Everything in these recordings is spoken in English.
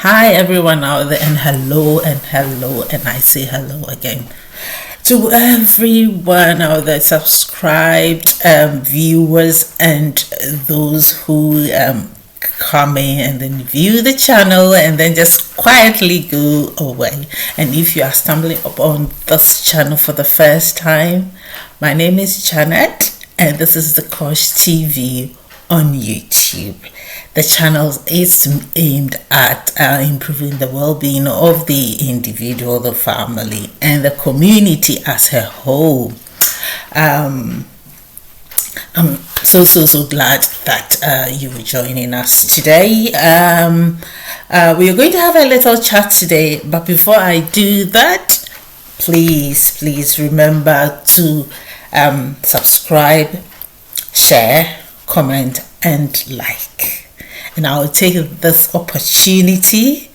Hi everyone out there, and hello and I say hello again to everyone out there, subscribed viewers and those who come in and then view the channel and then just quietly go away. And if you are stumbling upon this channel for the first time, my name is Janet and this is the Kosh TV on YouTube. The channel is aimed at improving the well-being of the individual, the family, and the community as a whole. I'm so glad that you are joining us today. We are going to have a little chat today, but before I do that, please remember to subscribe, share, comment, and like. And I will take this opportunity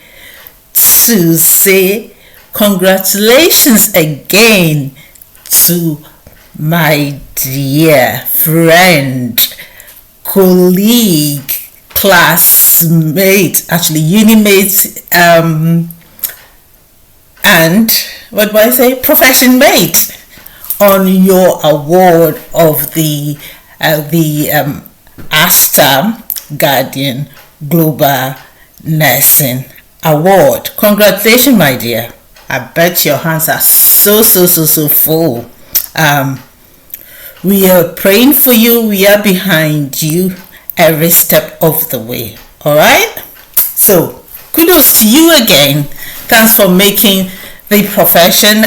to say congratulations again to my dear friend, colleague, classmate, actually unimate, and what do I say, profession mate, on your award of the ASTA Guardian Global Nursing Award. Congratulations, my dear. I bet your hands are so full. We are praying for you. We are behind you every step of the way. All right. So kudos to you again. Thanks for making the profession,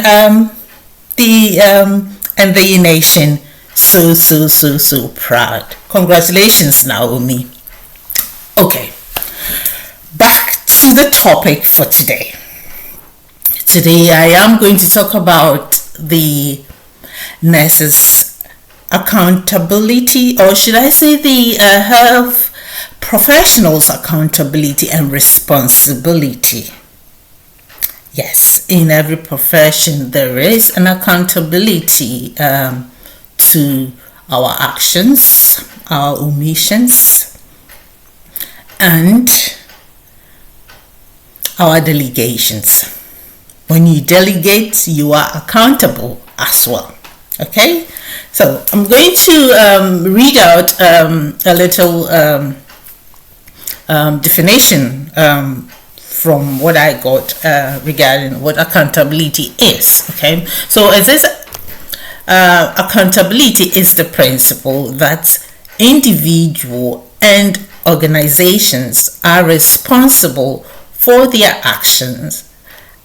and the nation so proud. Congratulations, Naomi. Okay, back to the topic for today. Today I am going to talk about the nurses' accountability, or should I say the health professionals' accountability and responsibility. Yes, in every profession there is an accountability to our actions, our omissions, and our delegations. When you delegate, you are accountable as well. Okay, so I'm going to read out a little definition from what I got regarding what accountability is. Okay, so as this accountability is the principle that individual and organizations are responsible for their actions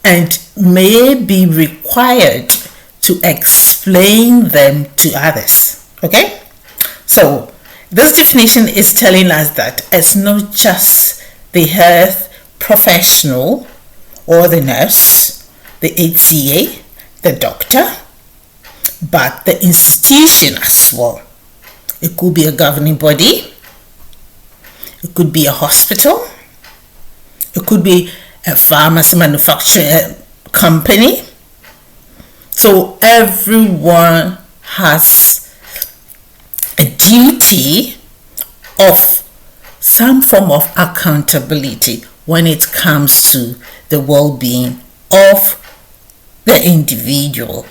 and may be required to explain them to others. Okay, so this definition is telling us that it's not just the health professional or the nurse, the HCA, the doctor, but the institution as well. It could be a governing body, it could be a hospital, it could be a pharmacy manufacturing company. So everyone has a duty of some form of accountability when it comes to the well-being of the individual.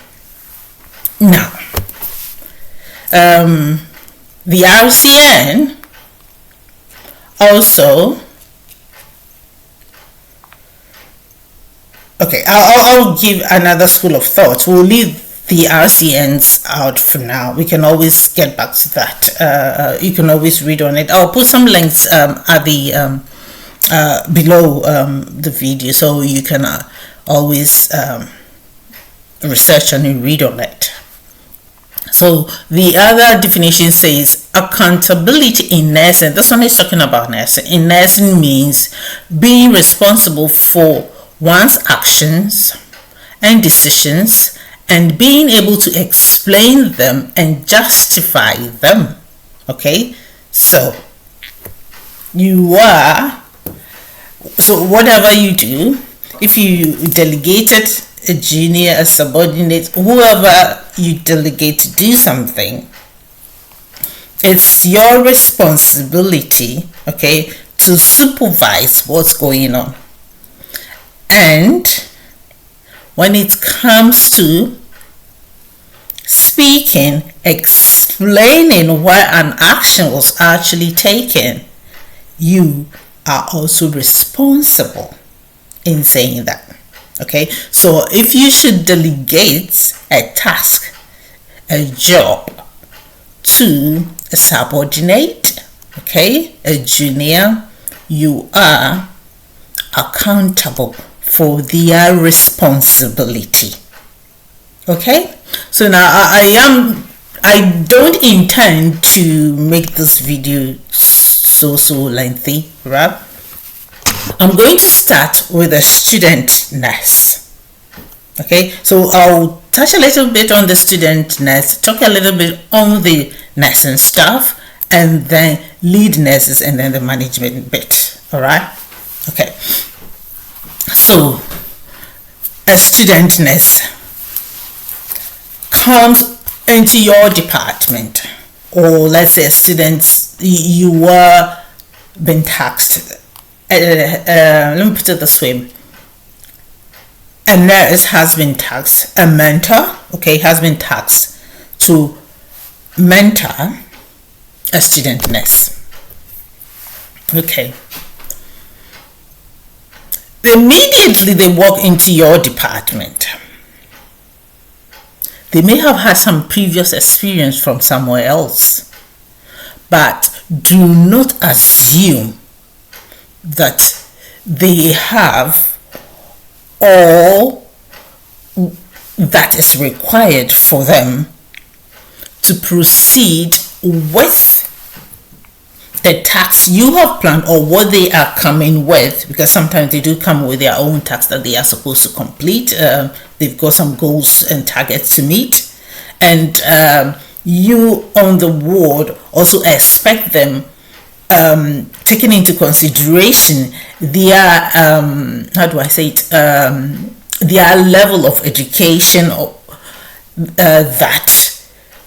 Now, the RCN also, okay, I'll give another school of thought. We'll leave the RCNs out for now. We can always get back to that. You can always read on it. I'll put some links at the below the video, so you can always research and read on it. So the other definition says accountability in nursing. This one is talking about nursing. In nursing means being responsible for one's actions and decisions and being able to explain them and justify them. Okay, so whatever you do, if you delegated a junior, a subordinate, whoever you delegate to do something, it's your responsibility, okay, to supervise what's going on. And when it comes to speaking, explaining why an action was actually taken, you are also responsible in saying that. Okay, so if you should delegate a task, a job, to a subordinate, okay, a junior, you are accountable for their responsibility. Okay, so now I don't intend to make this video so lengthy, right? I'm going to start with a student nurse. Okay, so I'll touch a little bit on the student nurse, talk a little bit on the nursing staff, and then lead nurses, and then the management bit. All right. Okay, so a student nurse comes into your department, or let's say students, you were being taxed. Let me put it this way: a nurse has been taxed, a mentor, okay, has been taxed to mentor a student nurse. Okay. Immediately they walk into your department. They may have had some previous experience from somewhere else, but do not assume that they have all that is required for them to proceed with the task you have planned or what they are coming with, because sometimes they do come with their own tasks that they are supposed to complete. They've got some goals and targets to meet, and you on the ward also expect them, taking into consideration their how do I say it, their level of education, or that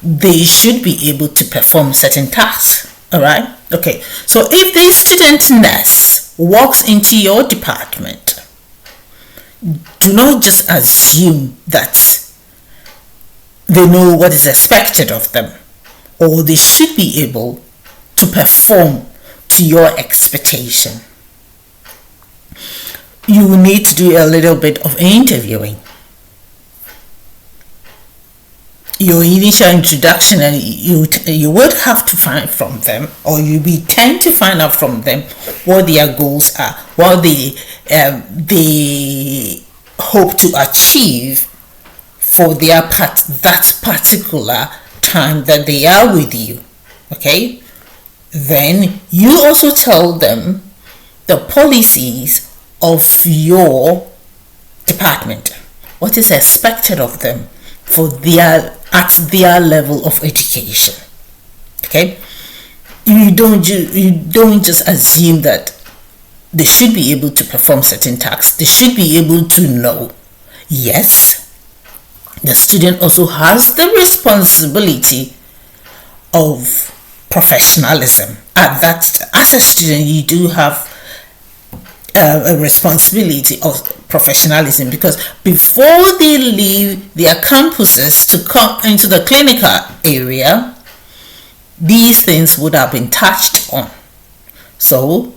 they should be able to perform certain tasks. All right. Okay, so if the student nurse walks into your department, do not just assume that they know what is expected of them, or they should be able to perform to your expectation. You need to do a little bit of interviewing. Your initial introduction, and you would have to find from them, or you be tend to find out from them what their goals are, what they hope to achieve for their that particular time that they are with you. Okay, then you also tell them the policies of your department, what is expected of them for at their level of education. Okay, you don't just assume that they should be able to perform certain tasks. They should be able to know. Yes, the student also has the responsibility of professionalism. At that, as a student, you do have a responsibility of professionalism, because before they leave their campuses to come into the clinical area, these things would have been touched on. So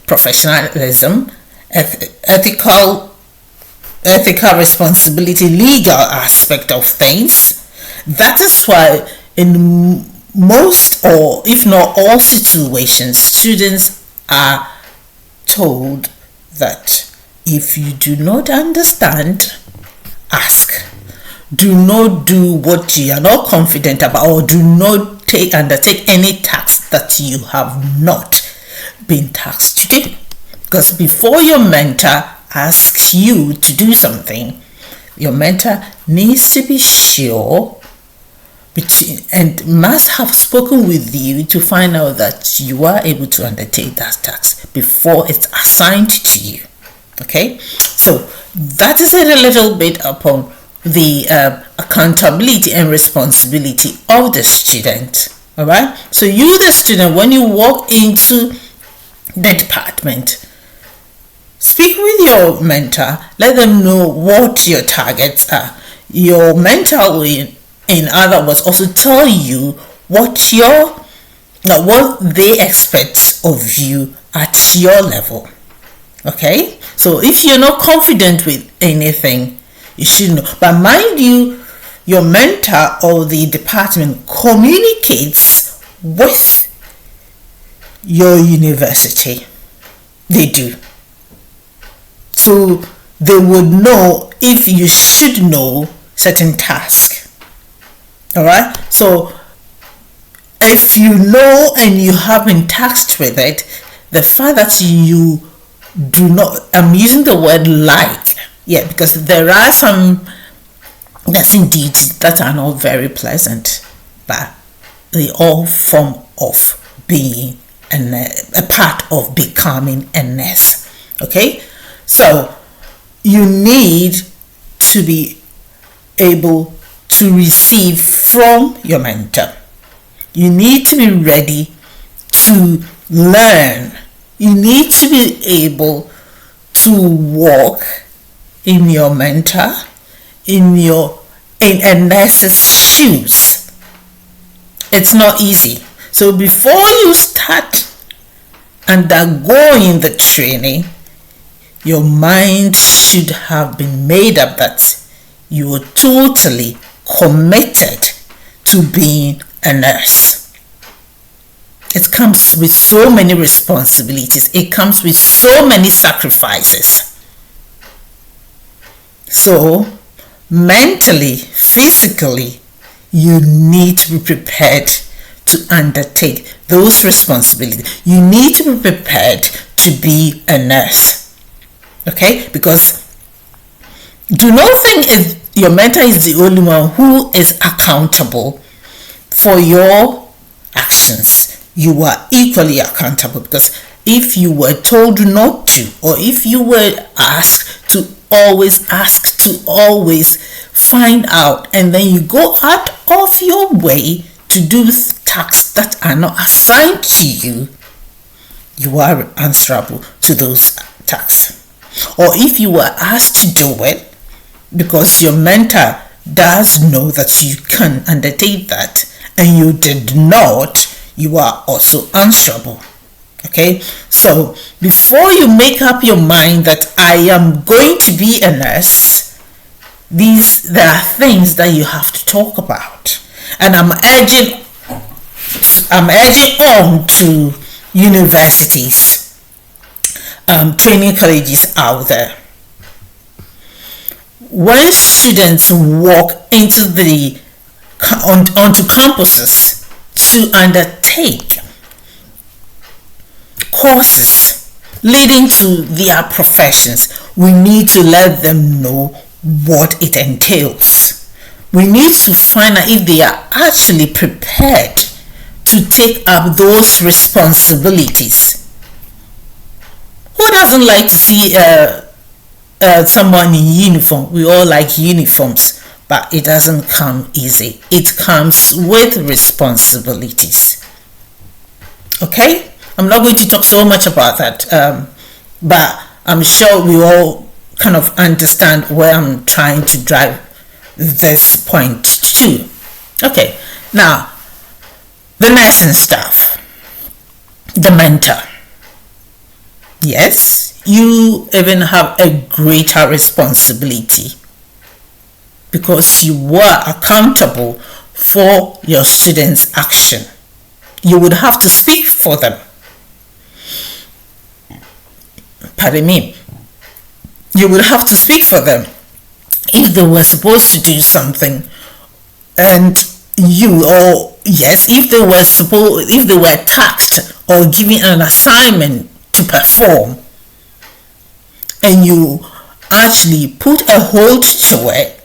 professionalism, ethical responsibility, legal aspect of things. That is why in most, or if not all situations, students are told that if you do not understand, ask. Do not do what you are not confident about, or do not undertake any task that you have not been tasked to do. Because before your mentor asks you to do something, your mentor needs to be sure and must have spoken with you to find out that you are able to undertake that task before it's assigned to you. Okay, so that is a little bit upon the accountability and responsibility of the student. All right, so you, the student, when you walk into the department, Speak with your mentor. Let them know what your targets are. Your mentor will, in other words, also tell you what they expect of you at your level. Okay? So if you're not confident with anything, you should know. But mind you, your mentor or the department communicates with your university. They do. So they would know if you should know certain tasks. Alright? So if you know and you have been tasked with it, the fact that you do not, I'm using the word like, because there are some that's indeed that are not very pleasant, but they all form of being a part of becoming a nurse. Okay, so you need to be able to receive from your mentor. You need to be ready to learn. You need to be able to walk in your mentor, in a nurse's shoes. It's not easy. So before you start undergoing the training, your mind should have been made up that you are totally committed to being a nurse. It comes with so many responsibilities. It comes with so many sacrifices. So mentally, physically, you need to be prepared to undertake those responsibilities. You need to be prepared to be a nurse. Okay? Because do not think your mentor is the only one who is accountable for your actions. You are equally accountable, because if you were told not to, or if you were asked to always find out, and then you go out of your way to do tasks that are not assigned to you, you are answerable to those tasks. Or if you were asked to do it because your mentor does know that you can undertake that and you did not, you are also answerable. Okay, so before you make up your mind that I am going to be a nurse, there are things that you have to talk about. And I'm urging on to universities, training colleges out there. When students walk onto campuses to undertake courses leading to their professions, we need to let them know what it entails. We need to find out if they are actually prepared to take up those responsibilities. Who doesn't like to see someone in uniform? We all like uniforms, but it doesn't come easy. It comes with responsibilities. Okay? I'm not going to talk so much about that, but I'm sure we all kind of understand where I'm trying to drive this point to. Okay, now, the nursing staff, the mentor. Yes, you even have a greater responsibility because you were accountable for your students' action. You would have to speak for them. Pardon me. You would have to speak for them if they were supposed to do something, and if they were tasked or given an assignment to perform, and you actually put a hold to it,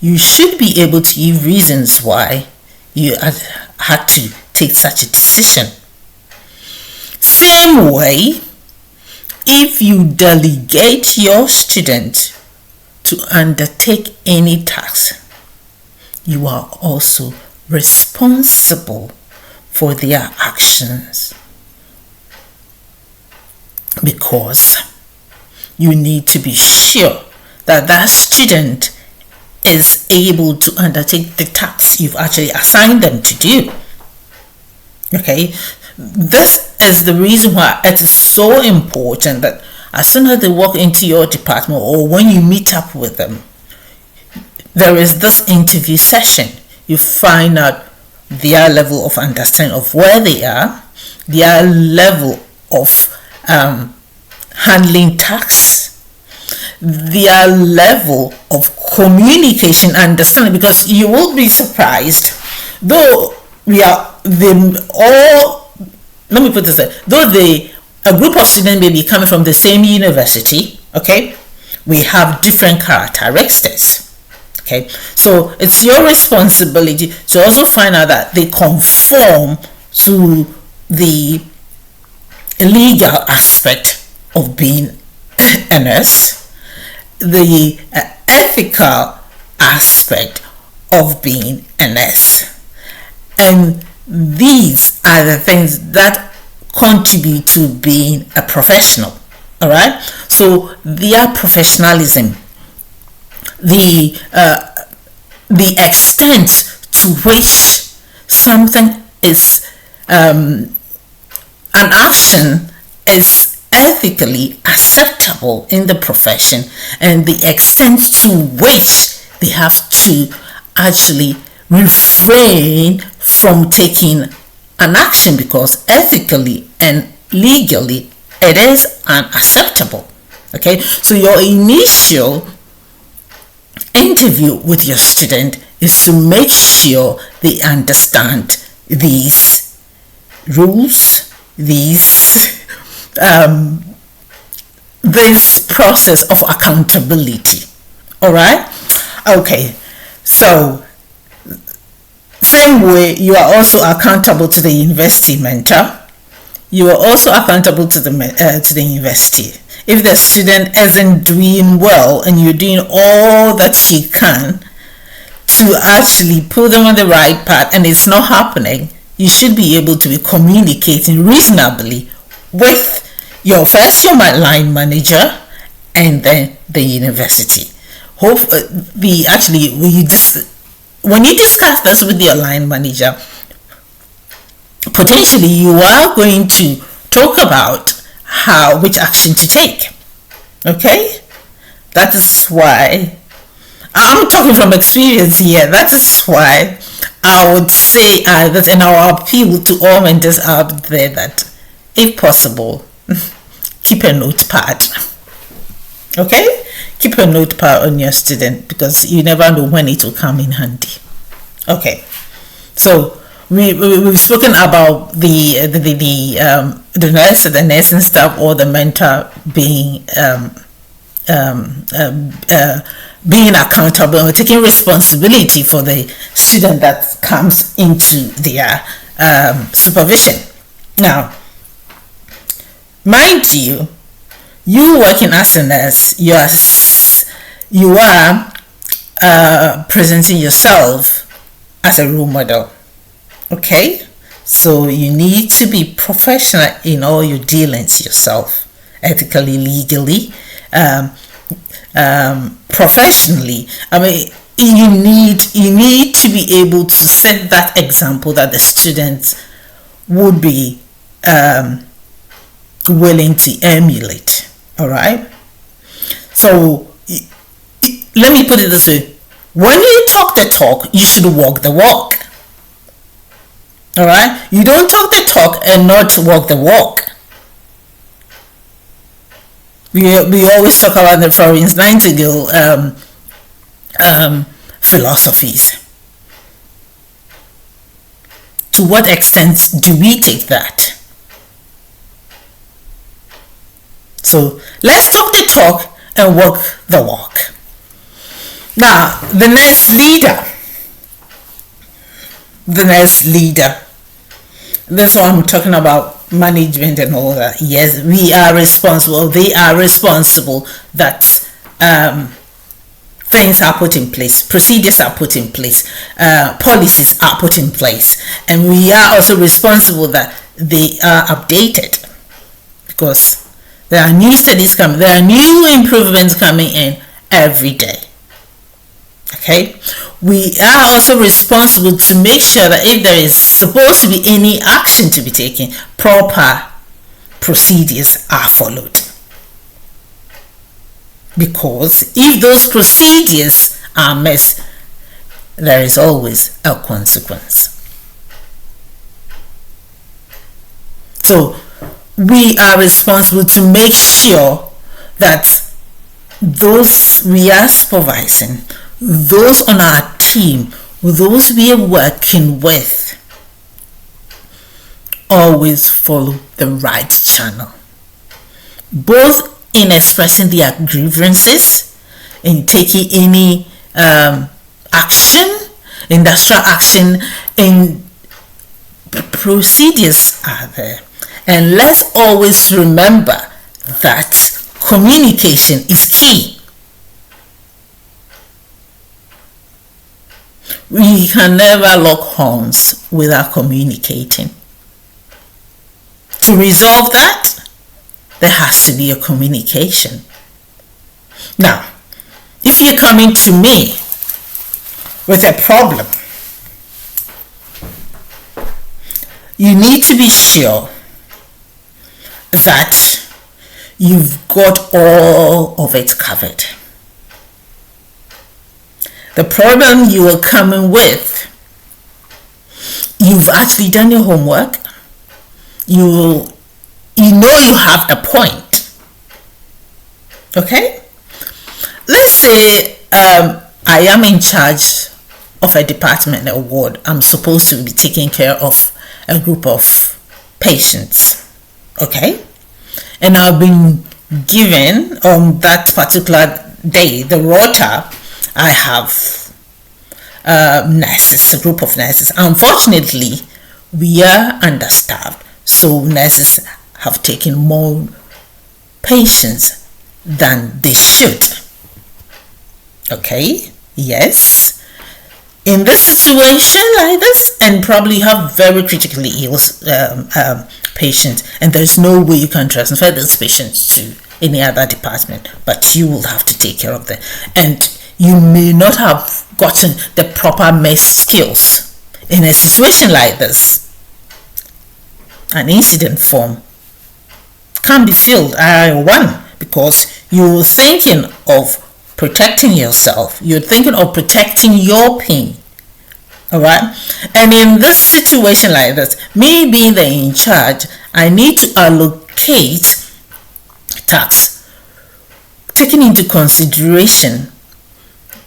you should be able to give reasons why you had to take such a decision. Same way, if you delegate your student to undertake any task, you are also responsible for their actions, because you need to be sure that that student is able to undertake the tasks you've actually assigned them to do. Okay, this is the reason why it is so important that as soon as they walk into your department or when you meet up with them, there is this interview session. You find out their level of understanding of where they are, their level of handling tasks, their level of communication understanding, because you will be surprised, though we are them all, let me put this way, though a group of students may be coming from the same university, okay, we have different characteristics. Okay, so it's your responsibility to also find out that they conform to the legal aspect of being a nurse, the ethical aspect of being a nurse. And these are the things that contribute to being a professional. All right, so their professionalism, the extent to which something is an action is ethically acceptable in the profession, and the extent to which they have to actually refrain from taking an action because ethically and legally it is unacceptable. Okay, so your initial interview with your student is to make sure they understand these rules, this process of accountability. All right, okay, so same way you are also accountable to the university mentor. You are also accountable to the university. If the student isn't doing well and you're doing all that you can to actually put them on the right path and it's not happening, you should be able to be communicating reasonably with your line manager and then the university. When you discuss this with your line manager, potentially you are going to talk about which action to take. Okay, that is why I'm talking from experience here. That is why I would say that, and I will appeal to all mentors out there that, if possible, keep a notepad. Okay, keep a notepad on your student because you never know when it will come in handy. Okay, so we've spoken about the nurse, the nursing staff, or the mentor being being accountable or taking responsibility for the student that comes into their supervision. Now, mind you, you working as a nurse, you are presenting yourself as a role model. Okay, so you need to be professional in all your dealings yourself, ethically, legally, professionally. I mean, you need to be able to set that example that the students would be willing to emulate. All right, so let me put it this way: when you talk the talk, you should walk the walk. All right, you don't talk the talk and not walk the walk. We always talk about the Florence Nightingale philosophies. To what extent do we take that? So let's talk the talk and walk the walk. Now, the next leader. That's what I'm talking about, management and all that. Yes, we are responsible. They are responsible that things are put in place, procedures are put in place, policies are put in place, and we are also responsible that they are updated, because There are new studies coming. There are new improvements coming in every day. Okay, we are also responsible to make sure that if there is supposed to be any action to be taken, proper procedures are followed. Because if those procedures are missed, there is always a consequence. So we are responsible to make sure that those we are supervising, those on our team, those we are working with, always follow the right channel, both in expressing their grievances, in taking any action, industrial action, and procedures are there. And let's always remember that communication is key. We can never lock horns without communicating. To resolve that, there has to be a communication. Now, if you're coming to me with a problem, you need to be sure that you've got all of it covered. The problem you are coming with, you've actually done your homework. You know you have a point. Okay? Let's say I am in charge of a department, a ward. I'm supposed to be taking care of a group of patients. Okay? And I've been given on that particular day, the rota, I have nurses, a group of nurses. Unfortunately, we are understaffed, so nurses have taken more patients than they should. Okay, yes. In this situation like this, and probably have very critically ill patients, and there's no way you can transfer those patients to any other department, but you will have to take care of them. And you may not have gotten the proper MES skills. In a situation like this, an incident form can be filled I-1 because you're thinking of protecting yourself. You're thinking of protecting your pain. Alright? And in this situation like this, me being the in charge, I need to allocate tasks, taking into consideration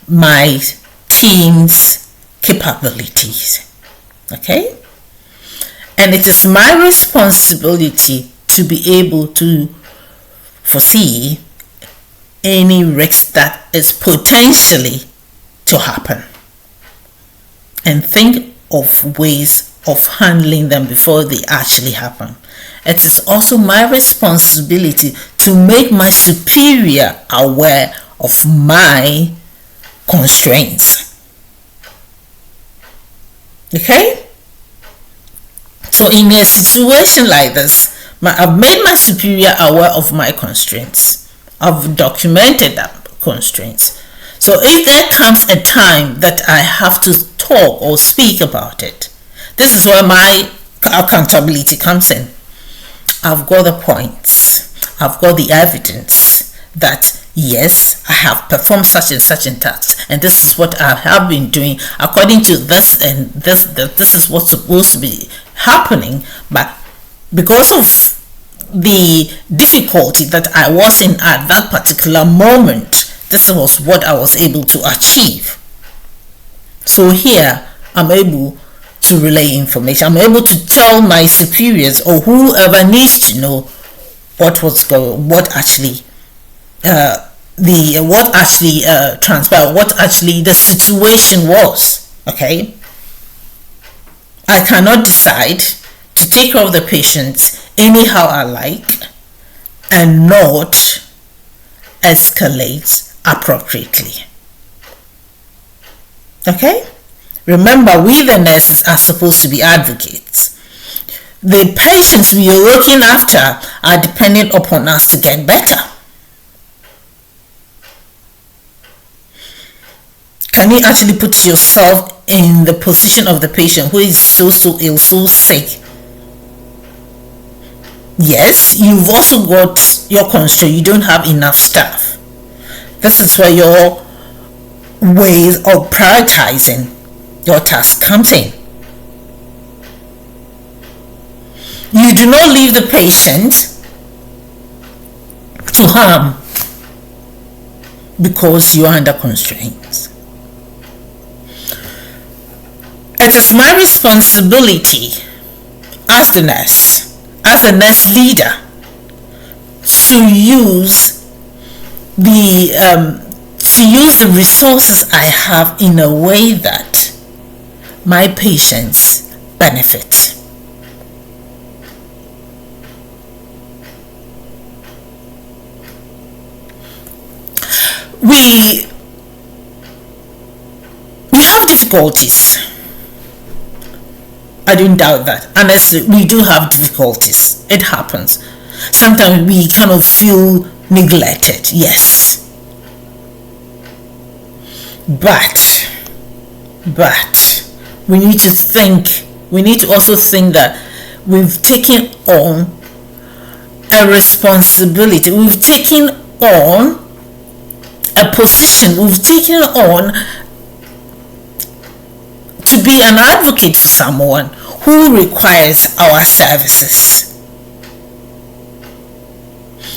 my team's capabilities. Okay? And it is my responsibility to be able to foresee any risk that is potentially to happen and think of ways of handling them before they actually happen. It is also my responsibility to make my superior aware of my constraints. Okay? So in a situation like this, I've made my superior aware of my constraints. I've documented that constraints. So if there comes a time that I have to talk or speak about it, this is where my accountability comes in. I've got the points. I've got the evidence that yes, I have performed such and such tasks, and this is what I have been doing according to this, and this is what's supposed to be happening. But because of the difficulty that I was in at that particular moment, this was what I was able to achieve. So here, I'm able to relay information. I'm able to tell my superiors or whoever needs to know what actually transpired, what actually the situation was. Okay, I cannot decide to take care of the patients anyhow I like and not escalate appropriately. Okay, remember, we the nurses are supposed to be advocates. The patients we are looking after are dependent upon us to get better. Can you actually put yourself in the position of the patient who is so ill, so sick? Yes, you've also got your constraint. You don't have enough staff. This is where your ways of prioritizing your task comes in. You do not leave the patient to harm because you are under constraints. It is my responsibility as the nurse leader, to use the resources I have in a way that my patients benefit. We have difficulties. I don't doubt that. Honestly, we do have difficulties. It happens. Sometimes we kind of feel neglected. Yes. But we need to think. We need to also think that we've taken on a responsibility. We've taken on a position. We've taken on to be an advocate for someone who requires our services.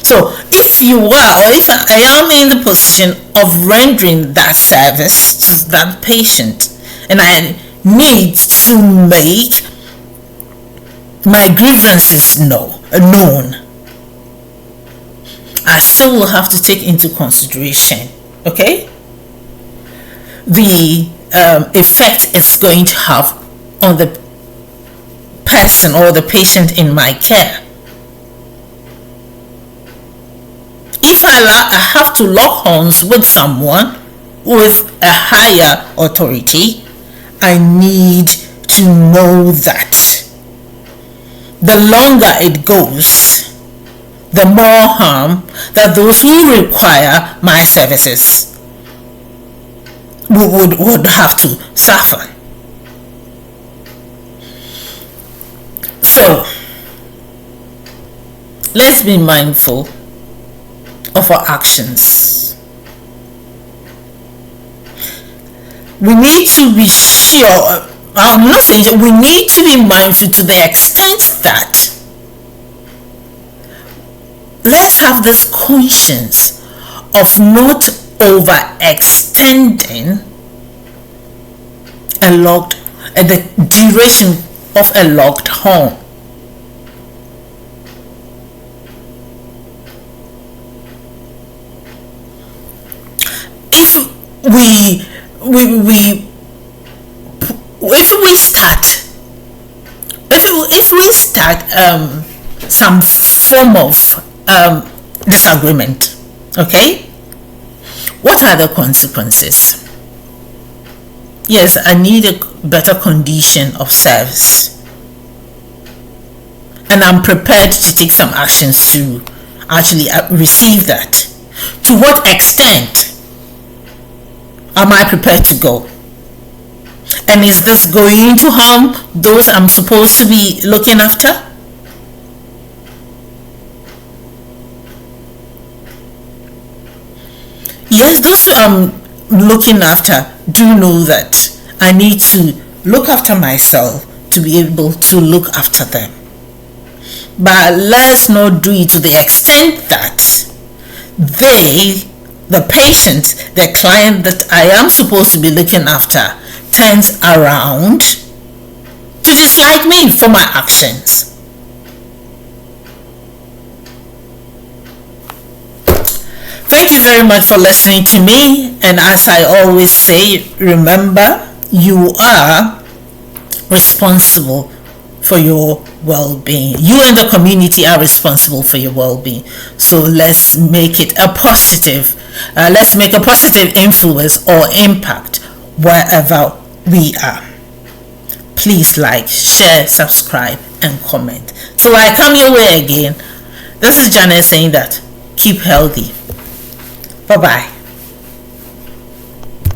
So if you are, or if I am in the position of rendering that service to that patient, and I need to make my grievances known, I still will have to take into consideration, okay, the effect it's going to have on the person or the patient in my care. If I have to lock horns with someone with a higher authority, I need to know that the longer it goes, the more harm that those who require my services would have to suffer. So let's be mindful of our actions. We need to be sure, I'm not saying, we need to be mindful to the extent that let's have this conscience of not overextending the duration of a locked horn. If we start some form of disagreement, okay, what are the consequences? Yes, I need a better condition of service, and I'm prepared to take some actions to actually receive that. To what extent am I prepared to go? And is this going to harm those I'm supposed to be looking after? Yes, those who I'm looking after do know that I need to look after myself to be able to look after them. But let's not do it to the extent that the patient, the client that I am supposed to be looking after, turns around to dislike me for my actions. Thank you very much for listening to me, and as I always say, remember, you are responsible for your well-being. You and the community are responsible for your well-being. So let's make it a positive. Let's make a positive influence or impact wherever we are. Please like, share, subscribe, and comment. So I come your way again. This is Janet saying that keep healthy. Bye bye.